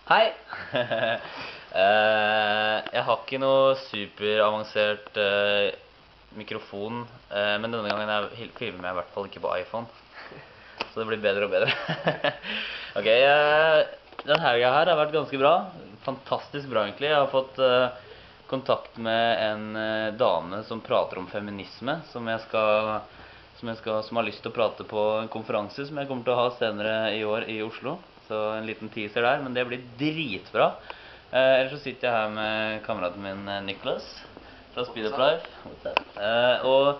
Hei! Jeg har ikke noe superavansert mikrofon, men denne gangen filmer jeg i hvert fall ikke på iPhone. Så det blir bedre og bedre. Ok, den helga her har vært ganske bra. Fantastisk bra egentlig. Jeg har fått kontakt med en dame som prater om feminisme, som har lyst til å prate på en konferanse som jeg kommer til å ha senere i år i Oslo. Så en liten teaser der, men det blir dritbra. Ellers så sitter jeg her med kameraten min Niklas fra Speed Up Life. Og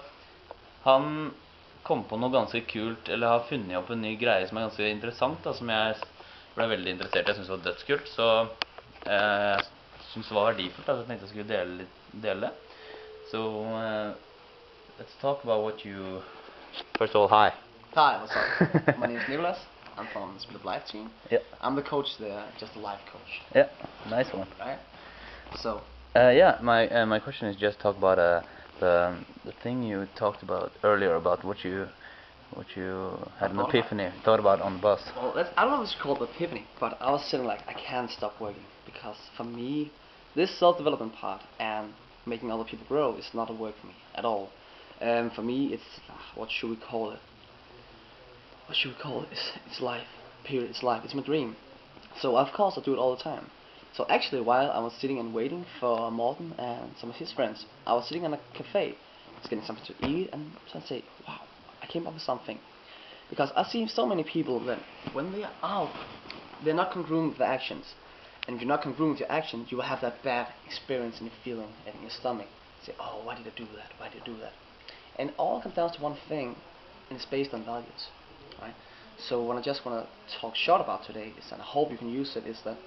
han kom på noe ganske kult, eller har funnet opp en ny greie som er ganske interessant, da, som jeg ble veldig interessert i. Jeg synes det var dødskult, så jeg synes det var verdifullt, så jeg tenkte jeg skulle dele det. So, let's talk about what you... First of all, hi. Hi, what's up? My name is Nicholas. I'm from the Speed Up Life team. Yeah. I'm the coach there, just a life coach. Yeah, nice one. Right? So. Yeah, my question is just talk about the thing you talked about earlier about what you had an epiphany, thought about on the bus. Well, I don't know if it's called epiphany, but I was sitting like, I can't stop working, because for me, this self-development part and making other people grow is not a work for me at all. For me, it's what should we call it? What should we call it? It's life. Period. It's life. It's my dream. So of course I do it all the time. So actually, while I was sitting and waiting for Morten and some of his friends, I was sitting in a cafe, just getting something to eat, and so I say, wow, I came up with something. Because I see so many people that when they are out, they're not congruent with their actions. And if you're not congruent with your actions, you will have that bad experience in your feeling and in your stomach. Say, oh, why did I do that? Why did I do that? And it all comes down to one thing, and it's based on values. Right? So what I just want to talk short about today is, and I hope you can use it, is that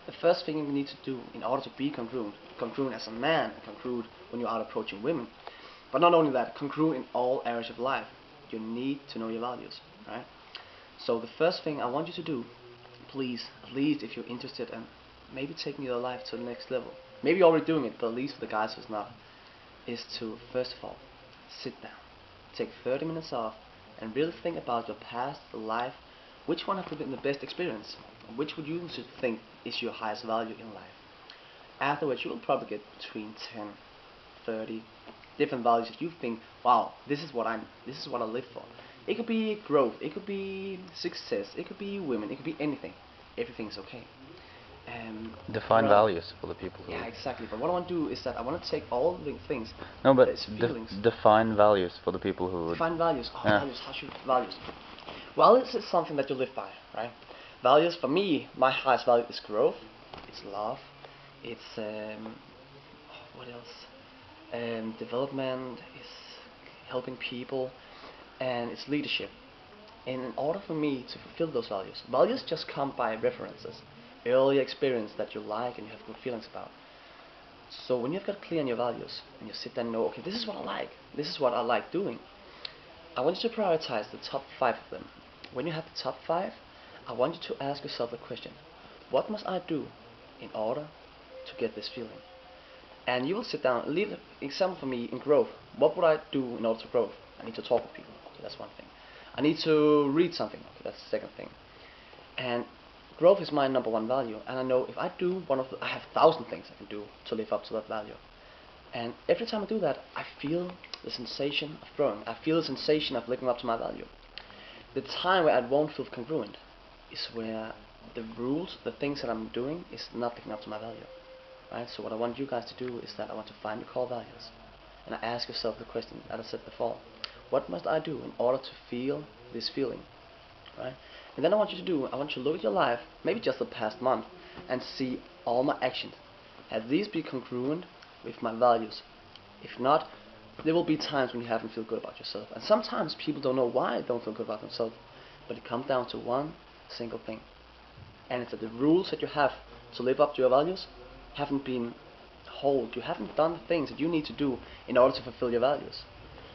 the first thing you need to do in order to be congruent as a man, congruent when you are approaching women, but not only that, congruent in all areas of life, you need to know your values, right? So the first thing I want you to do, please, at least if you're interested in maybe taking your life to the next level, maybe you're already doing it, but at least for the guys who's not, is to first of all, sit down, take 30 minutes off, and really think about your past life. Which one has been the best experience? Which would you think is your highest value in life? Afterwards, you will probably get between 10, 30 different values that you think, wow, this is what I live for. It could be growth, it could be success, it could be women, it could be anything. Everything's okay. Define values for the people who... Yeah, exactly. But what I want to do is that I want to take all the things... No, but define values for the people who... Define values. Oh, yeah. Values. How should values? Values is something that you live by, right? Values, for me, my highest value is growth, it's love, it's... what else? Development, is helping people, and it's leadership. And in order for me to fulfill those values just come by references. Earlier experience that you like and you have good feelings about. So when you've got clear on your values and you sit there and know, okay, this is what I like, this is what I like doing, I want you to prioritize the top 5 of them. When you have the top 5, I want you to ask yourself the question, what must I do in order to get this feeling? And you will sit down, leave an example for me in growth. What would I do in order to grow? I need to talk with people. Okay, that's one thing. I need to read something. Okay, that's the second thing. And growth is my number 1 value, and I know if I do I have 1,000 things I can do to live up to that value. And every time I do that, I feel the sensation of growing. I feel the sensation of living up to my value. The time where I won't feel congruent is where the rules, the things that I'm doing, is not living up to my value. Right? So what I want you guys to do is that I want to find your core values, and I ask yourself the question that I said before: what must I do in order to feel this feeling? Right? And then I want you to look at your life, maybe just the past month, and see all my actions. Have these been congruent with my values? If not, there will be times when you haven't feel good about yourself. And sometimes people don't know why they don't feel good about themselves. But it comes down to one single thing. And it's that the rules that you have to live up to your values haven't been held. You haven't done the things that you need to do in order to fulfill your values.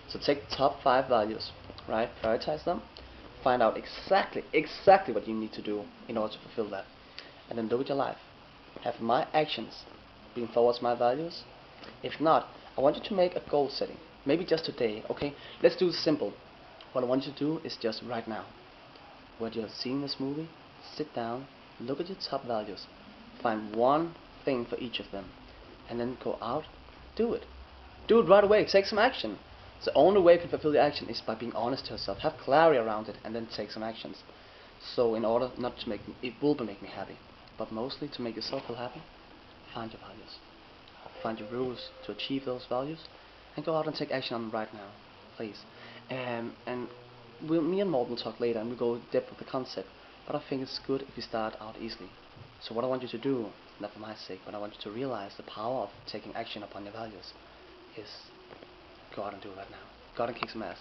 So take the top 5 values, right? Prioritize them. Find out exactly what you need to do in order to fulfill that. And then look at your life. Have my actions been towards my values? If not, I want you to make a goal setting. Maybe just today, okay? Let's do simple. What I want you to do is just right now, when you're seeing this movie, sit down Look at your top values. Find one thing for each of them, and then go out, do it. Do it right away. Take some action. The only way you can fulfill the action is by being honest to yourself. Have clarity around it, and then take some actions. So in order not to make it will make me happy, but mostly to make yourself feel happy, find your values. Find your rules to achieve those values, and go out and take action on them right now, please. And me and Morten will talk later, and we'll go in depth with the concept. But I think it's good if you start out easily. So what I want you to do, not for my sake, but I want you to realize the power of taking action upon your values, is go out and do it right now. Go out and kick some ass.